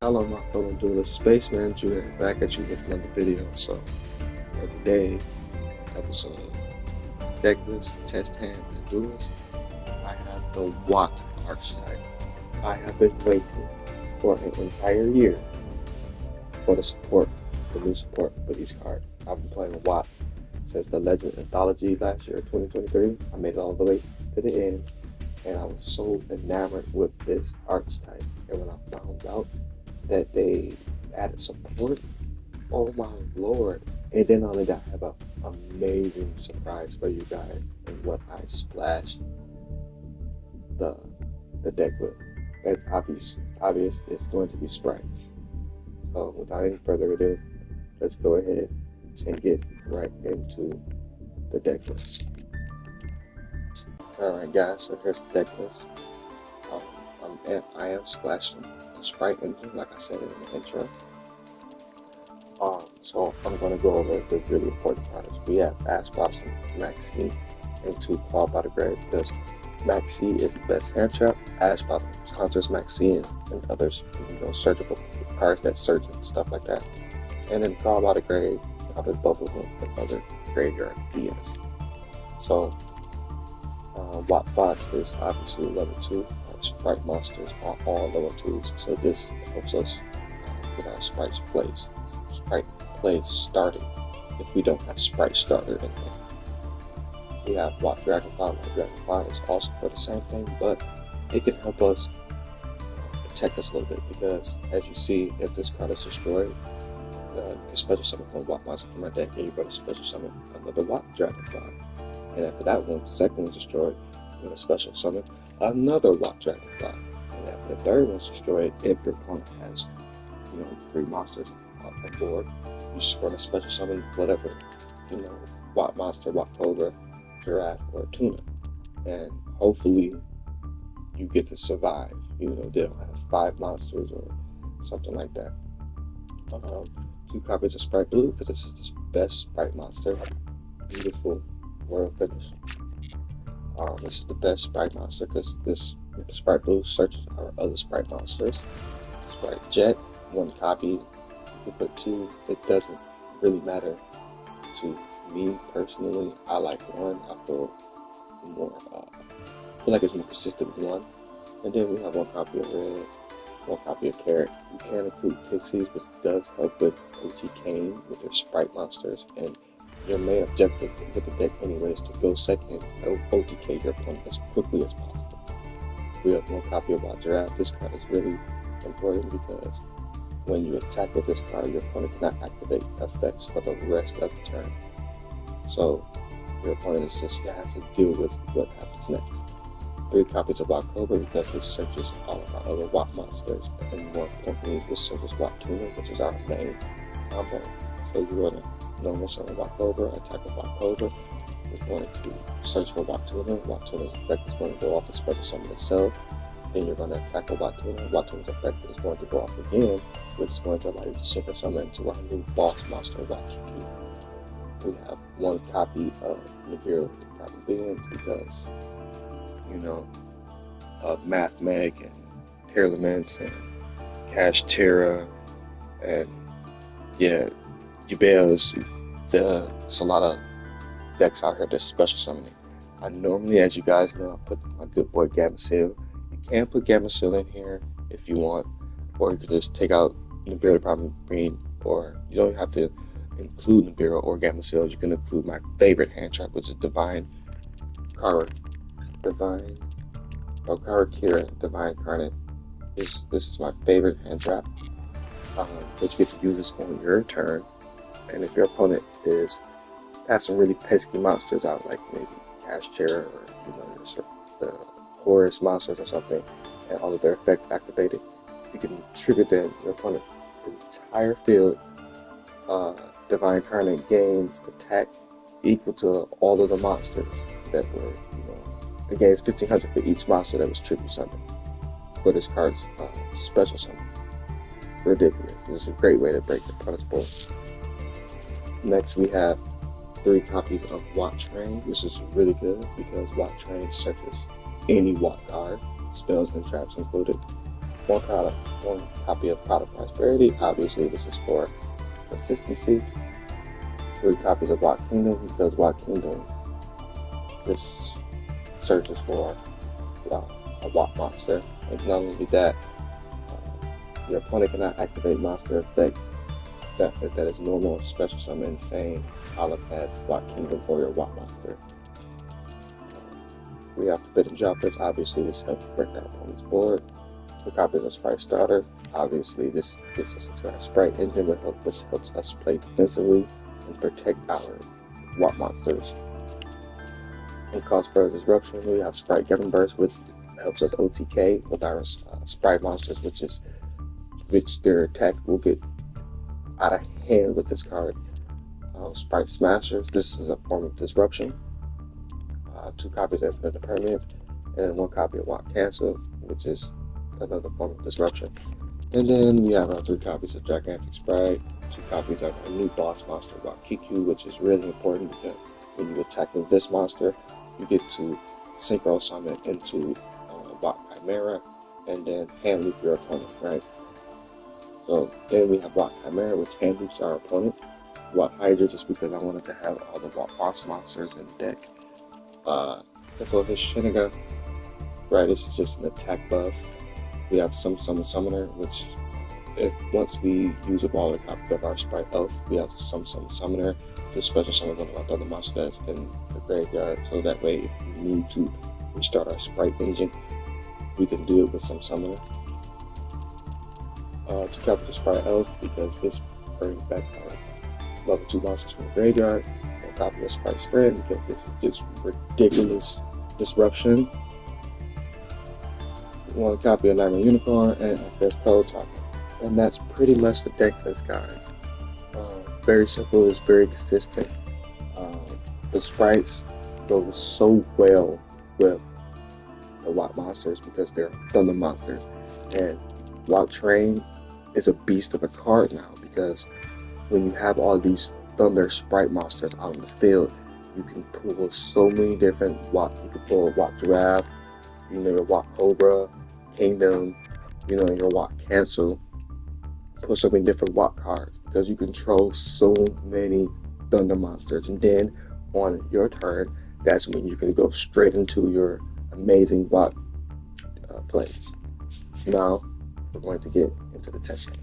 Hello my fellow Duelist Spaceman, Judah back at you with another video. So for today episode of Decklist, Test Hand, and Duels, I have the Watt archetype. I have been waiting for an entire year for the new support for these cards. I've been playing Watts since the Legend Anthology last year, 2023. I made it all the way to the end, and I was so enamored with this archetype. And when I found out that they added support, oh my lord. And then only that, I have an amazing surprise for you guys and what I splashed the deck with. It's obvious it's going to be sprites. So without any further ado, let's go ahead and get right into the deck list. Alright guys, so here's the deck list. I am splashing the sprite engine, like I said in the intro. So I'm going to go over the really important cards. We have Ash Blossom, Maxi, and 2 Claw by the Grave, because Maxi is the best hand trap. Ash Blossom counters Maxi and others, searchable cards that search and stuff like that. And then Claw by the Grave counters both of them with other graveyard BS. So Watt Box is obviously level 2. Our sprite monsters are all level 2s, so this helps us get our sprite plays started if we don't have sprite starter in there. We have Watt Dragonfly. Watt Dragonfly is also for the same thing, but it can help us protect us a little bit, because as you see, if this card is destroyed, you can special summon one Watt monster from my deck, and you're going to special summon another Watt Dragonfly. And after that one, the second one's destroyed, you're going to special summon another Watt Dragonfly. And after the third one's destroyed, if your opponent has 3 monsters on board, you're just going to special summon whatever, Watt monster, Watt Cobra, Giraffe, or Tuna. And hopefully you get to survive. They don't have 5 monsters or something like that. 2 copies of Sprite Blue, because this is the best Sprite monster. Beautiful royal finish. This is the best Sprite monster because this Sprite Blue searches our other Sprite monsters. Sprite Jet, 1 copy. You can put 2. It doesn't really matter to me personally. I like 1. I feel like it's more consistent with 1. And then we have 1 copy of Red, 1 copy of Carrot. You can include Pixies, which does help with OTKing with your Sprite monsters. And your main objective with the deck anyway is to go second and OTK your opponent as quickly as possible. We have 1 copy of Watt Giraffe. This card is really important because when you attack with this card, your opponent cannot activate effects for the rest of the turn. So your opponent is just has to deal with what happens next. 3 copies of Watt Cobra, because this searches all of our other Watt monsters, and more importantly, this searches Watt Tuna, which is our main combo. So you're going to normal summon Watt Cobra, attack with Watt Cobra. You're going to search for Watt Tuna. Watt Tuna's effect is going to go off and special summon itself. Then you're going to attack with Watt Tuna. Watt Tuna's effect is going to go off again, which is going to allow you to super summon into our new boss monster, Watt Kiki. We have 1 copy of Nibiru probably in, because of Math Meg and Parliaments and Cash Terra and Duels. There's a lot of decks out here that's special summoning. I normally, as you guys know, I put my good boy Gameciel. You can put Gameciel in here if you want, or you could just take out Nibiru Prime Green, or you don't have to include Nibiru or Gameciel. You can include my favorite hand trap, which is Divine Kira, Divine Carnage. This is my favorite hand trap, which you get to use this on your turn. And if your opponent has some really pesky monsters out, like maybe Cash Terror or the Horus monsters or something, and all of their effects activated, you can trigger them. Your opponent entire field. Divine Carnage gains attack equal to all of the monsters that were, it gains 1500 for each monster that was tribute summoned for this card's special summon. Ridiculous. This is a great way to break the opponent's board. Next, we have 3 copies of Watt Train, which is really good because Watt Train searches any Watt card, spells and traps included. one copy of Product Prosperity. Obviously, this is for consistency. 3 copies of Watt Kingdom, because Watt Kingdom, this searches for a Watt monster. And not only that, your opponent cannot activate monster effects that is normal, special summon, insane, olive as Watt Kingdom or your Watt monster. We have the bid and droppers. Obviously, this helps break down opponent's board. 2 copies of Sprite Starter. Obviously, this gives us into our Sprite engine, which helps us play defensively and protect our Watt monsters. In Cause Further Disruption, we have Sprite Govern Burst, which helps us OTK with our Sprite monsters, which their attack will get out of hand with this card. Sprite Smashers. This is a form of disruption. 2 copies of Infinite Impermanence, and then 1 copy of Watt Cancel, which is another form of disruption. And then we have our 3 copies of Gigantic Sprite, 2 copies of our new boss monster, Watt Kiku, which is really important because when you attack with this monster, you get to synchro summon into Watt Chimera, and then hand loop your opponent, right? So then we have Watt Chimera, which hand loops our opponent. Watt Hydra, just because I wanted to have all the Watt boss monsters in the deck. The Shiniga, right? This is just an attack buff. We have some Summoner, which once we use up all the copies of our Sprite Elf, we have some Summoner to special summon one of our other monsters in the graveyard. So that way, if we need to restart our Sprite engine, we can do it with some Summoner. 2 copies of Sprite Elf, because this brings back our level 2 monsters from the graveyard. 1 copy of Sprite Spread, because this is just ridiculous disruption. 1 copy of Nightmare Unicorn, and access code token. And that's pretty much the deck list, guys. Very simple, it's very consistent. The sprites go so well with the Watt monsters because they're Thunder monsters. And Watt Train is a beast of a card now, because when you have all these Thunder Sprite monsters out in the field, you can pull so many different Watt. You can pull a Watt Giraffe, your Watt Cobra, Kingdom, your Watt Cancel. Pull so many different Watt cards because you control so many Thunder monsters. And then on your turn, that's when you can go straight into your amazing Watt plays. Now we're going to get into the testing.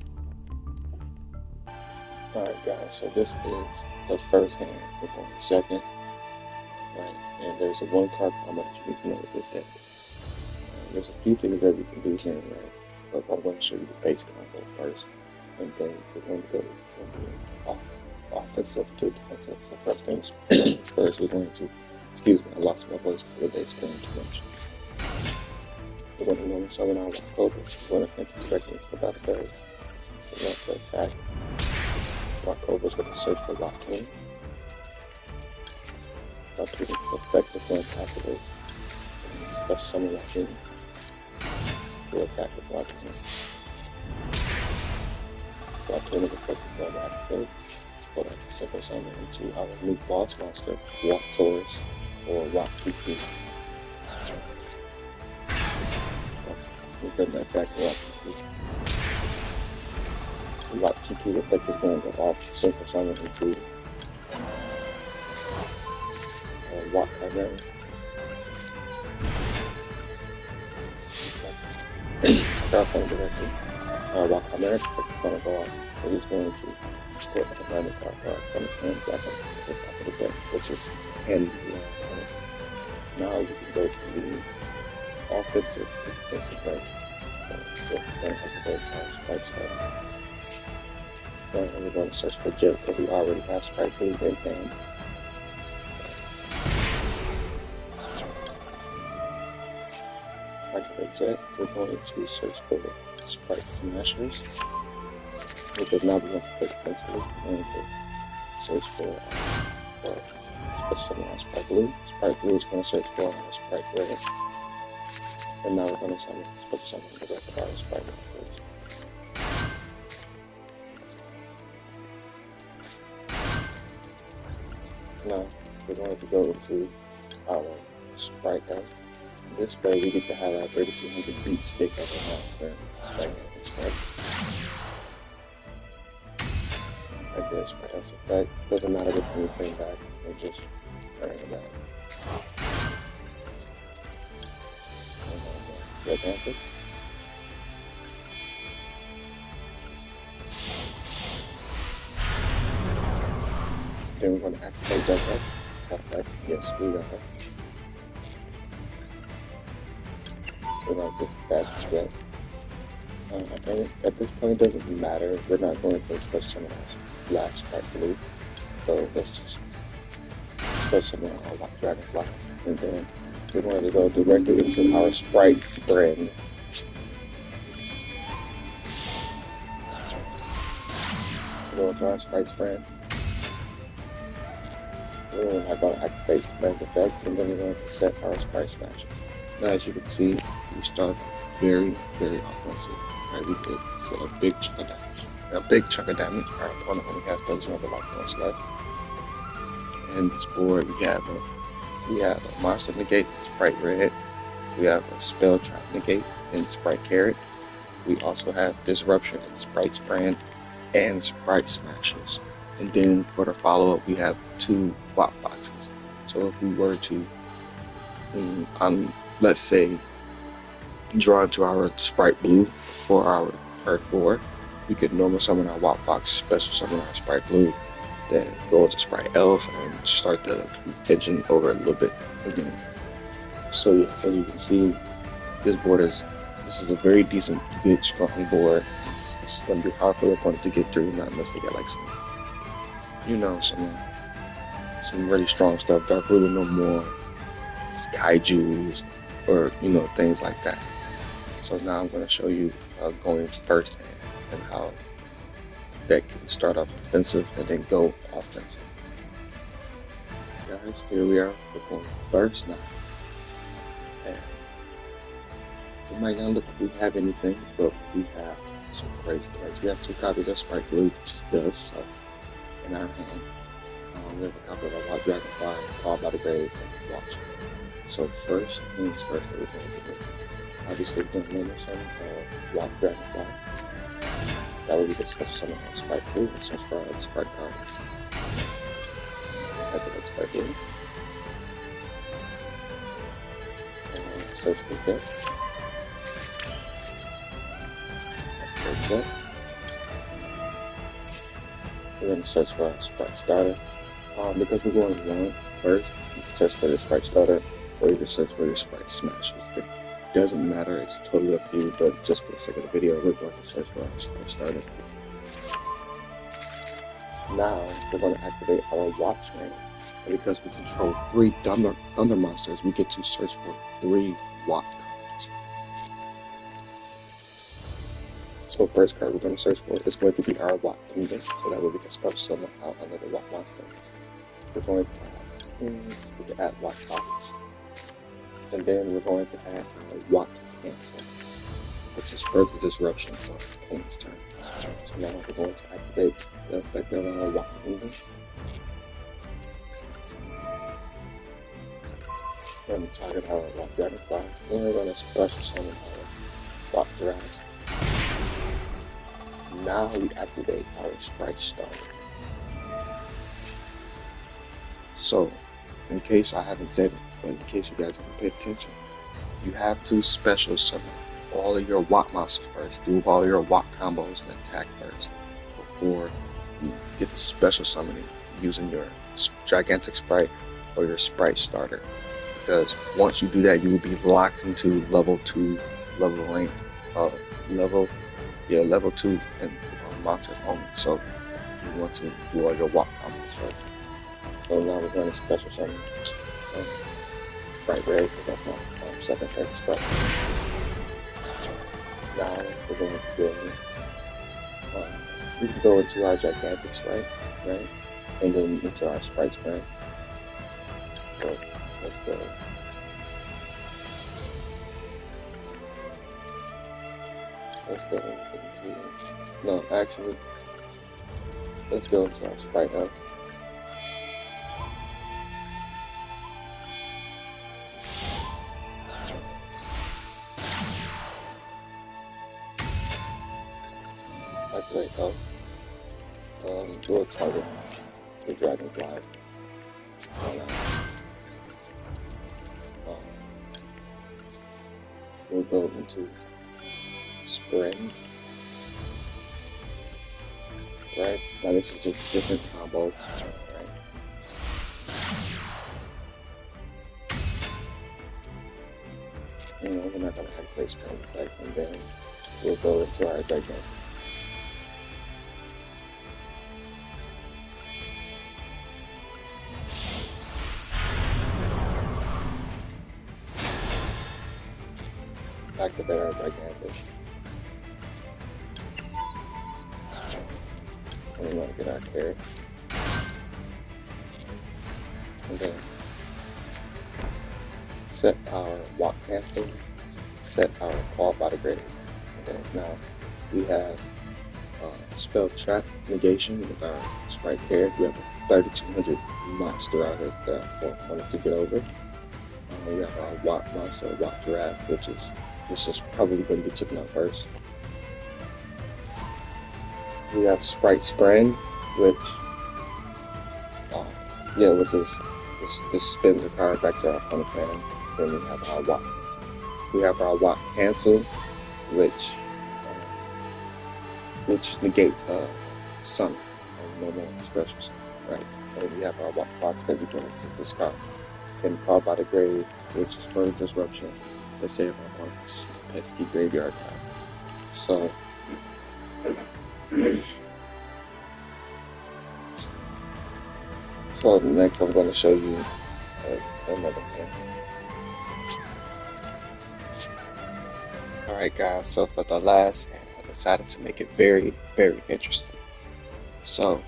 Alright guys, so this is the first hand. We're going to the second. Right, and there's a 1 card combo that you need to know with this deck. There's a few things that we can do here, right? But I'm going to show you the base combo first, and then we're going to go from offensive to defensive. So first things first, we're going to, excuse me, I lost my voice the other day, it's going too much. We're going to normal summon our Watt Cobra. We're going to enter directly into the battle phase. We're going to attack. Watt Cobra is going to search for Watt King. Watt King effect is going to activate. Special summon Watt King. We'll attack with Watt King. Watt King effect is going to activate. We'll have to simple summon into our new boss monster, Watt Taurus or Watt Kiku. We're going to attack Watt Kiku. Watt Kiku effect is going to go off, simple summon into Watt Chimera. Watt Chimera effect is going to go off, so he's going to put a random card from his hand back on the top of the deck, which is handy. Now you can go to the offensive to defensive range. So we're going to have to go to Sprite Starter. And we're going to search for Jet, because we already have Sprite Blue in hand. Activate Jet, we're going to search for Sprite Smashers, because now we want to play defensively. We're going to search for special summon on Sprite Blue. Sprite Blue is going to search for Sprite Red. And now we're going to special summon the rest of our Sprite monsters. Now we're going to go into our Sprite Elf. This way we get to have our 3200 feet stick up in our like this, protects effect. Doesn't matter which one you bring back, we're just turning it back. Gigantic. Then we're going to activate Decklist. Yes, we are. We're not get fast jet. And at this point, it doesn't matter. We're not going to special summon our last Sprite Blue. So let's just special summon our Lock Dragonfly. And then we're going to go directly into our Sprite Sprint. Go into our Sprite Sprint. We're not going to activate Sprint effects, and then we're going to set our Sprite Smashes. Now, as you can see, we start very, very offensive. Right, we did so a big chunk of damage. A big chunk of damage. Our opponent only has 1,300 life points left. And this board, we have a Monster Negate in Sprite Red. We have a Spell Trap Negate in Sprite Carrot. We also have Disruption in Sprite Brand and Sprite Smashes. And then for the follow-up, we have 2 Wop Foxes. So if we were to, let's say, draw into our Sprite Blue for our turn 4, we could normal summon our Wop Fox, special summon our Sprite Blue, then go into Sprite Elf and start the engine over a little bit again. So yeah, so you can see this is a very decent, good, strong board. It's going to be hard for the opponent to get through, not unless they get like some really strong stuff, Dark Ruler no more, Sky Jewels, or things like that. So now I'm going to show you going first hand and how that can start off defensive and then go offensive. Guys, here we are. We're going first now. And it might not look like we have anything, but we have some crazy plays. We have 2 copies of Sprite Blue, which does suck in our hand. We have a copy of a Lock Dragonfly, Called by the Grave, and Watch. So first things first, that we're going to do. Obviously, we're going to normal summon Lock Dragonfly. That would be the special summon on Sprite Blue, and since for our Sprite cards. Activate Sprite Blue. And search for Jet. Activate Jet. We're going to search for our Sprite Starter. Because we're going 1 first, you can search for the Sprite Starter, or you can search for the Sprite Smashes. It doesn't matter, it's totally up to you, but just for the sake of the video, we're going to search for our Sprite Starter. Now, we're going to activate our Watch Ring. And because we control 3 Thunder Monsters, we get to search for 3 Watt cards. So first card we're going to search for is going to be our Watt Kingdom, so that way we can special summon out another Watt monster. We're going to add Watt Fox. And then we're going to add our Watt Cancel, which is further disruption of the opponent's turn. So now we're going to activate the effect of our Watt Kingdom. We're going to target our Lock Dragonfly. Then we're going to special summon our Lock Dragonfly. Now we activate our Sprite Starter. So, in case I haven't said it, but in case you guys haven't paid attention, you have to special summon all of your Watt monsters first. Do all of your Watt combos and attack first before you get the special summoning using your Gigantic Sprite or your Sprite Starter. Because once you do that, you will be locked into level 2 rank, level 2 and monsters only. So you want to do all your Watt combos first. So now we're going to special summon Sprite Red, so that's my second favorite Sprite. Now we're going to go, we can go into our Gigantic Sprite, right? And then into our Sprite Sprite. So let's go. Let's go into, no, actually, let's go into our Sprite Elf. health. Duel target the dragonfly. We'll go into spring. Right? Now this is just different combo. Right? We're not gonna activate spring effect, and then we'll go into our dragon. Activate our gigantic. And we want to get our carry. And then set our walk cancel, set our call by the grade. Okay, now we have spell trap negation with our sprite carry. We have a 3200 monster out here that I wanted to get over. We have our walk monster, walk giraffe, which is this is probably going to be taken out first. We have sprite spring, which this spins a card back to our opponent's hand. Then we have our walk. We have our walk cancel, which negates summon, no more special summon, right? And we have our walk box that we bring to this card. Then call by the grave, which is further disruption. Let's say if I want this pesky graveyard card. So next I'm going to show you another thing. Alright guys, so for the last hand, I decided to make it very, very interesting. So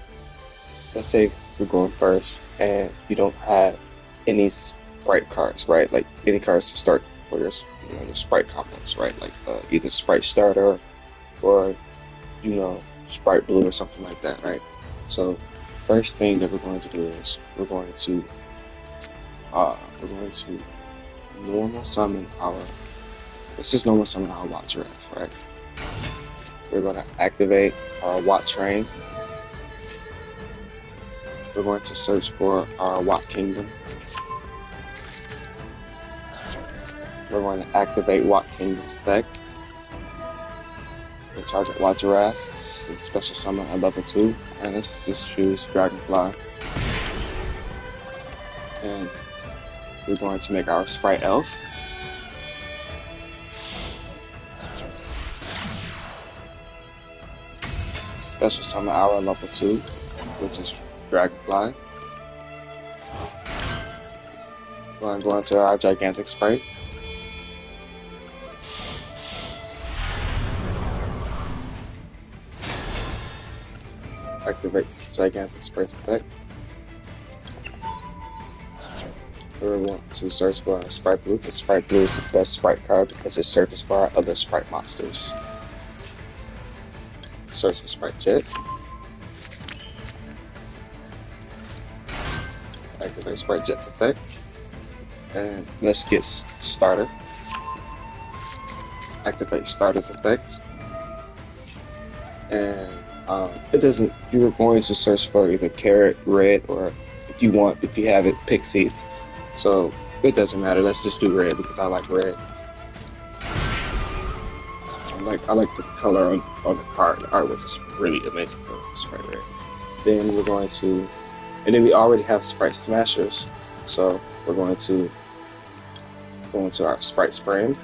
let's say we're going first and you don't have any sprite cards, right? Like any cards to start for your, your sprite combos, right? Like either sprite starter or sprite blue or something like that, right? So first thing that we're going to do is we're going to normal summon our. Let's just normal summon our Watch Giraffe, right? We're going to activate our Watch Train. We're going to search for our Watt Kingdom. We're going to activate Watt Kingdom's effect. We'll target Watch Giraffe, special summon at level 2, and let's just choose Dragonfly. And we're going to make our Sprite Elf. Special summon our level 2, which is Dragonfly. We're going to go into our Gigantic Sprite. Activate Gigantic Sprite's effect. We want to search for our Sprite Blue, because Sprite Blue is the best Sprite card because it searches for our other Sprite monsters. Search for Sprite Jet. Activate Sprite Jet's effect. And let's get started. Activate Starter's effect. And it doesn't. You were going to search for either carrot, red, or if you have it, pixies. So it doesn't matter. Let's just do red because I like red. I like the color on the card. The artwork is really amazing for Sprite Red. Then we're going to, and then we already have Sprite Smashers. So we're going to go into our Sprite Spring.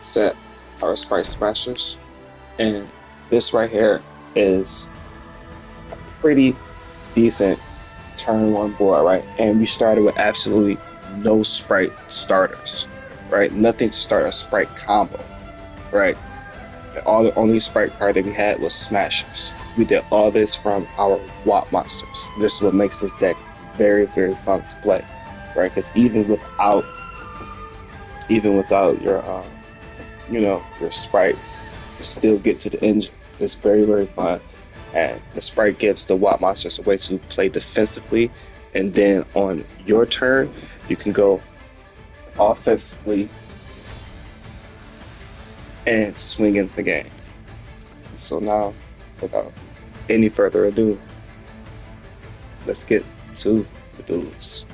Set our Sprite Smashers, and this right here is a pretty decent turn 1 board, right? And we started with absolutely no Sprite starters, right? Nothing to start a Sprite combo, right? The only Sprite card that we had was Smashers. We did all this from our Watt monsters. This is what makes this deck very, very fun to play, right? Because even without your your sprites, to still get to the engine. It's very, very fun. And the sprite gives the Watt monsters a way to play defensively, and then on your turn, you can go offensively and swing into the game. So now, without any further ado, let's get to the duels.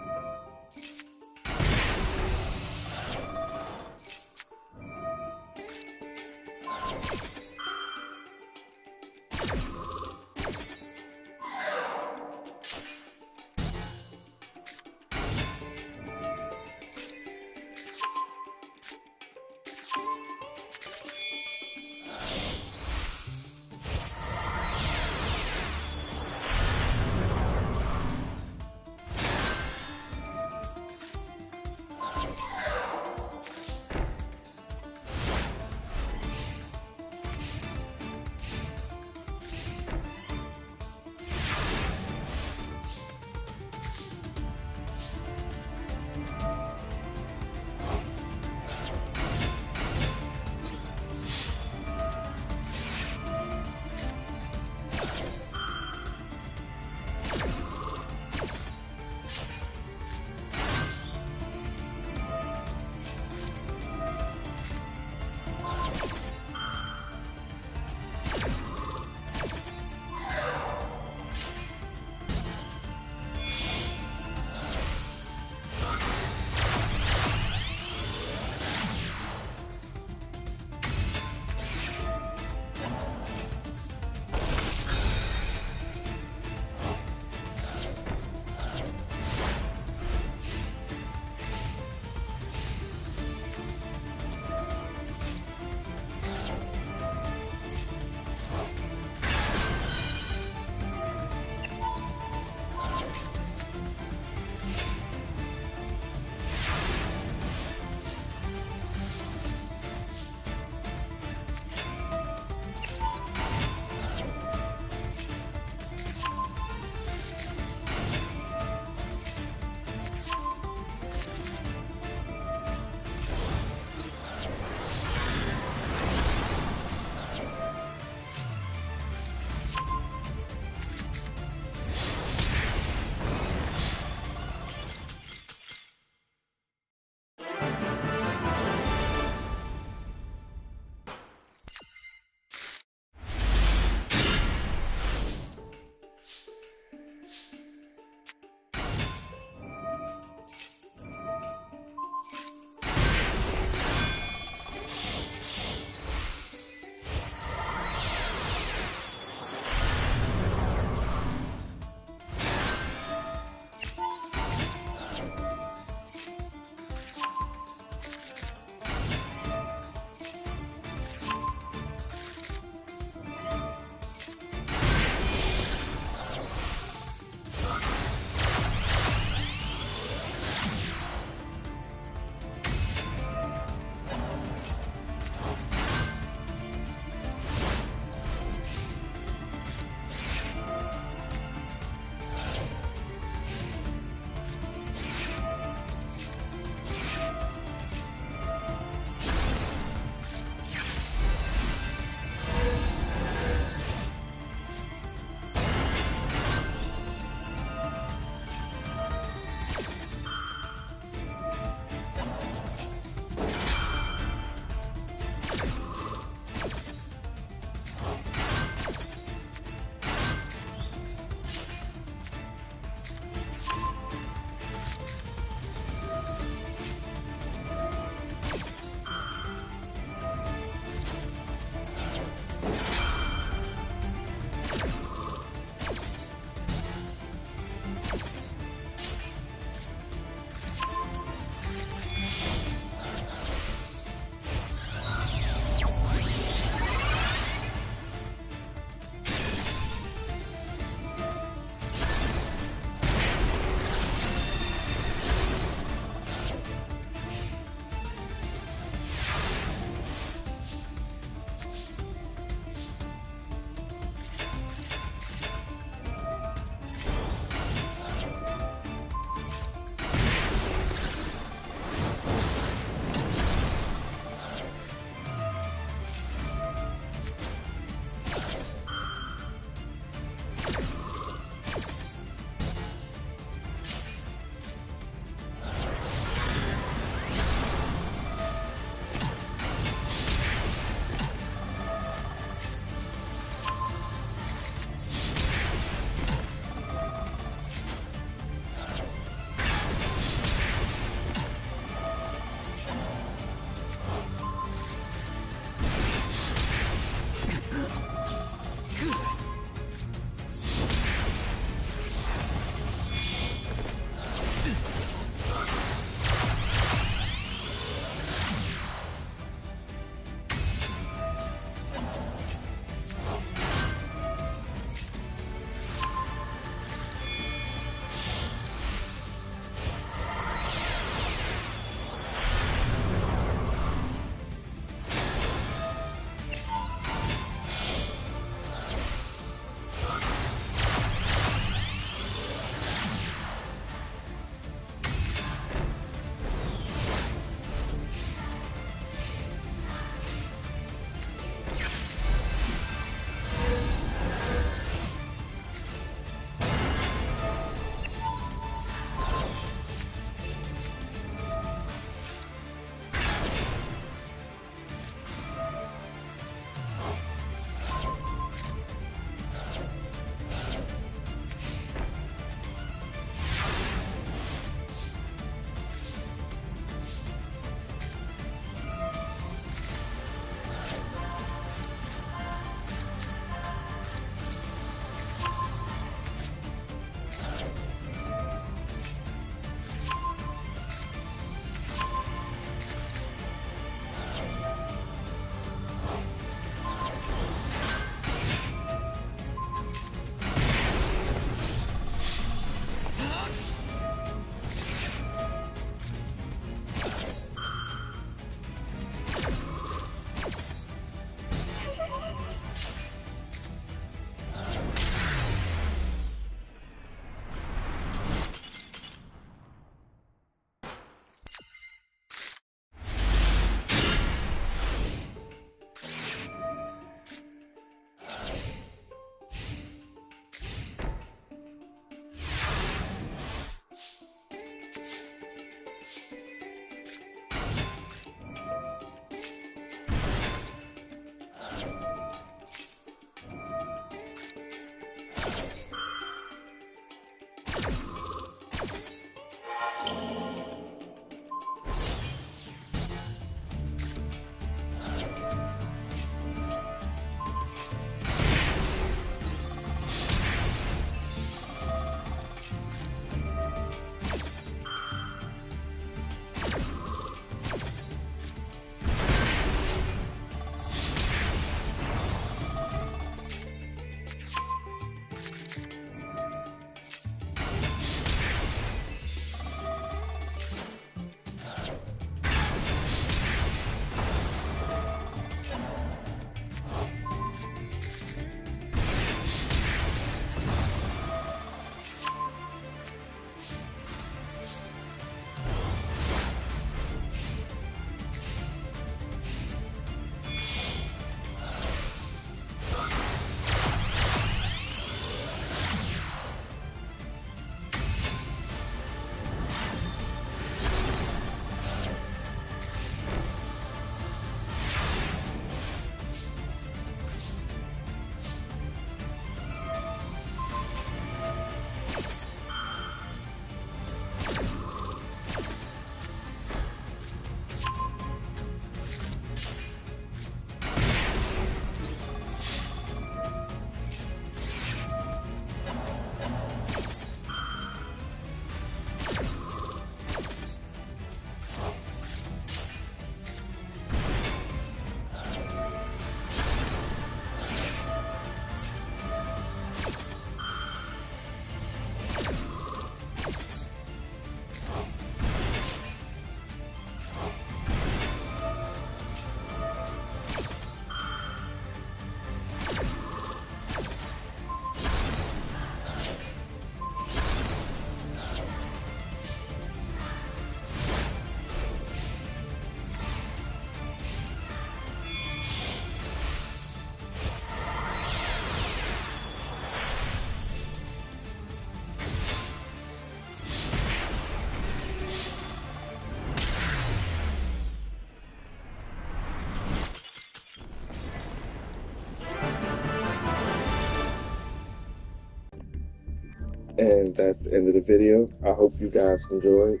And that's the end of the video. I hope you guys enjoyed.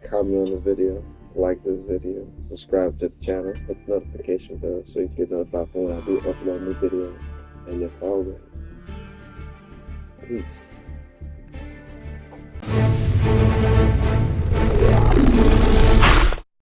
Comment on the video, like this video, subscribe to the channel, hit the notification bell so you get notified when I do upload new videos. And as always, peace.